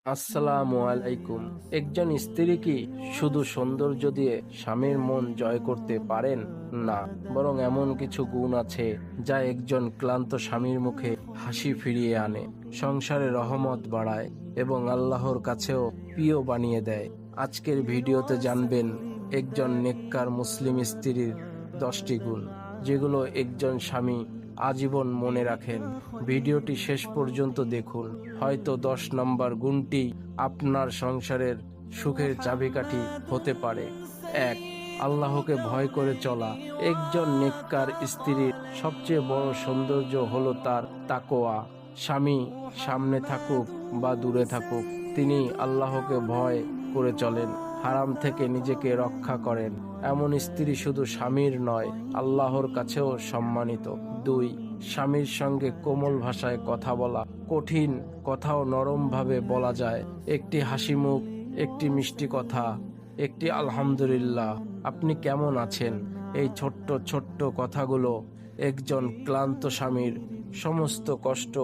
আসসালামু আলাইকুম। একজন স্ত্রী কি শুধু সৌন্দর্য দিয়ে স্বামীর মন জয় করতে পারেন? না, বরং এমন কিছু গুণ আছে যা একজন ক্লান্ত স্বামীর মুখে হাসি ফিরিয়ে আনে, সংসারে রহমত বাড়ায় এবং আল্লাহর কাছেও প্রিয় বানিয়ে দেয়। আজকের ভিডিওতে জানবেন একজন নেককার মুসলিম স্ত্রীর 10টি গুণ, যেগুলো একজন স্বামী আজীবন মনে রাখেন। ভিডিওটি শেষ পর্যন্ত দেখুন, হয়তো 10 নম্বর গুণটি আপনার সংসারের সুখের চাবিকাঠি হতে পারে। 1. আল্লাহকে ভয় করে চলা। একজন নেককার স্ত্রীর সবচেয়ে বড় সৌন্দর্য হলো তার তাকওয়া। স্বামী সামনে থাকুক বা দূরে থাকুক, তিনি আল্লাহকে ভয় করে চলেন, হারাম থেকে নিজেকে রক্ষা করেন। এমন স্ত্রী শুধু স্বামীর নয়, আল্লাহর কাছেও সম্মানিত। 2. স্বামীর সঙ্গে কোমল ভাষায় কথা বলা। কঠিন কথাও নরমভাবে বলা যায়। একটি হাসি মুখ, একটি মিষ্টি কথা, একটি আলহামদুলিল্লাহ, আপনি কেমন আছেন, এই ছোট্ট ছোট্ট কথাগুলো একজন ক্লান্ত স্বামীর সমস্ত কষ্ট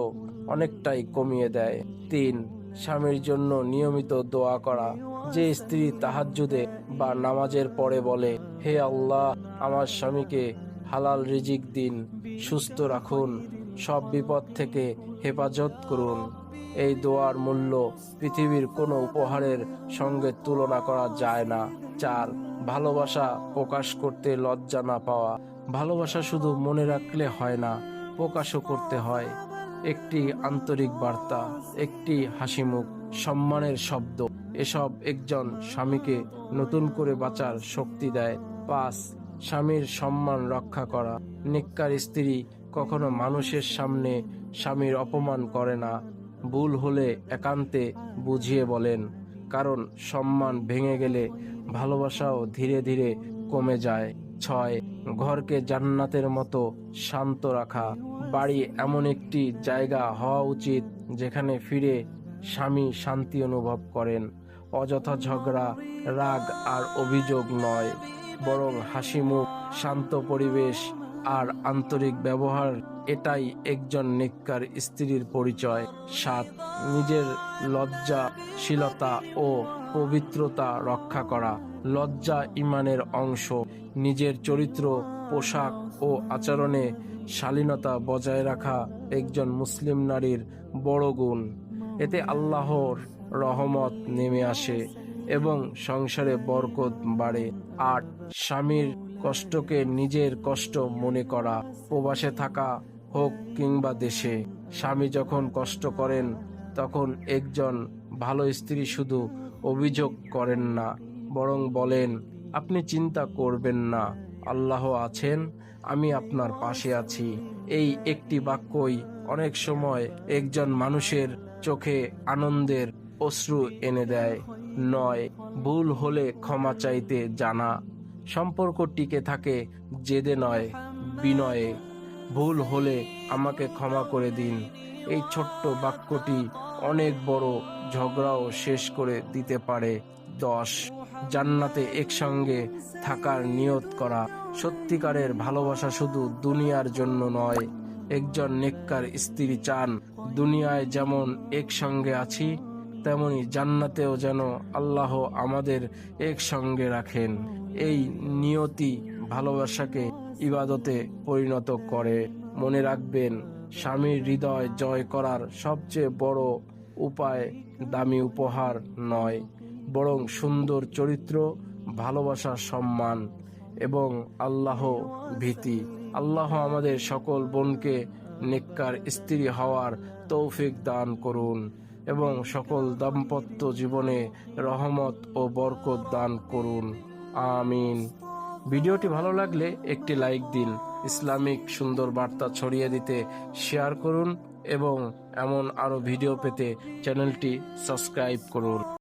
অনেকটাই কমিয়ে দেয়। 3. স্বামীর জন্য নিয়মিত দোয়া করা। যে স্ত্রী তাহাজ্জুদে বা নামাজের পরে বলে, হে আল্লাহ, আমার স্বামীকে হালাল রিজিক দিন, সুস্থ রাখুন, সব বিপদ থেকে হেফাজত করুন, এই দোয়ার মূল্য পৃথিবীর কোনো উপহারের সঙ্গে তুলনা করা যায় না। 4. ভালোবাসা প্রকাশ করতে লজ্জা না পাওয়া। ভালোবাসা শুধু মনে রাখলে হয় না, প্রকাশও করতে হয়। একটি আন্তরিক বার্তা, একটি হাসিমুখ, সম্মানের শব্দ, এসব একজন স্বামীকে নতুন করে বাঁচার শক্তি দেয়। 5. স্বামীর সম্মান রক্ষা করা। নেককার স্ত্রী কখনো মানুষের সামনে স্বামীর অপমান করে না। ভুল হলে একান্তে বুঝিয়ে বলেন, কারণ সম্মান ভেঙে গেলে ভালোবাসাও ধীরে ধীরে কমে যায়। 6. ঘরকে জান্নাতের মতো শান্ত রাখা। বাড়ি এমন একটি জায়গা হওয়া উচিত যেখানে ফিরে স্বামী শান্তি অনুভব করেন। অযথা ঝগড়া, রাগ আর অভিযোগ নয়, বরং হাসিমুখ, শান্ত পরিবেশ আর আন্তরিক ব্যবহার, এটাই একজন নেককার স্ত্রীর পরিচয়। 7. নিজের লজ্জাশীলতা ও পবিত্রতা রক্ষা করা। লজ্জা ঈমানের অংশ। নিজের চরিত্র, পোশাক ও আচরণে শালীনতা বজায় রাখা একজন মুসলিম নারীর বড় গুণ। এতে আল্লাহর রহমত নেমে আসে এবং সংসারে বরকত বাড়ে। 8. স্বামীর কষ্টকে নিজের কষ্ট মনে করা। প্রবাসে থাকা হোক কিংবা দেশে, স্বামী যখন কষ্ট করেন তখন একজন ভালো স্ত্রী শুধু অভিযোগ করেন না, বরং বলেন, আপনি চিন্তা করবেন না, আল্লাহ আছেন, আমি আপনার পাশে আছি। এই একটি বাক্যই অনেক সময় একজন মানুষের চোখে আনন্দের অশ্রু এনে দেয়। 9. ভুল হলে ক্ষমা চাইতে জানা। সম্পর্ক টিকে থাকে জেদে নয়, বিনয়ে। ভুল হলে আমাকে ক্ষমা করে দিন, এই ছোট্ট বাক্যটি অনেক বড় ঝগড়াও শেষ করে দিতে পারে। 10. জান্নাতে একসঙ্গে থাকার নিয়ত করা। সত্যিকারের ভালোবাসা শুধু দুনিয়ার জন্য নয়। একজন নেককার স্ত্রী চান, দুনিয়ায় যেমন একসঙ্গে আছি, তেমনি জান্নাতেও যেন আল্লাহ আমাদের একসঙ্গে রাখেন। এই নিয়তি ভালোবাসাকে ইবাদতে পরিণত করে। মনে রাখবেন, স্বামীর হৃদয় জয় করার সবচেয়ে বড় উপায় দামি উপহার নয়, বরং সুন্দর চরিত্র, ভালোবাসা, সম্মান এবং আল্লাহ ভীতি। আল্লাহ আমাদের সকল বোনকে নেককার স্ত্রী হওয়ার তৌফিক দান করুন এবং সকল দাম্পত্য জীবনে রহমত ও বরকত দান করুন। আমিন। ভিডিওটি ভালো লাগলে একটি লাইক দিন, ইসলামিক সুন্দর বার্তা ছড়িয়ে দিতে শেয়ার করুন এবং এমন আরো ভিডিও পেতে চ্যানেলটি সাবস্ক্রাইব করুন।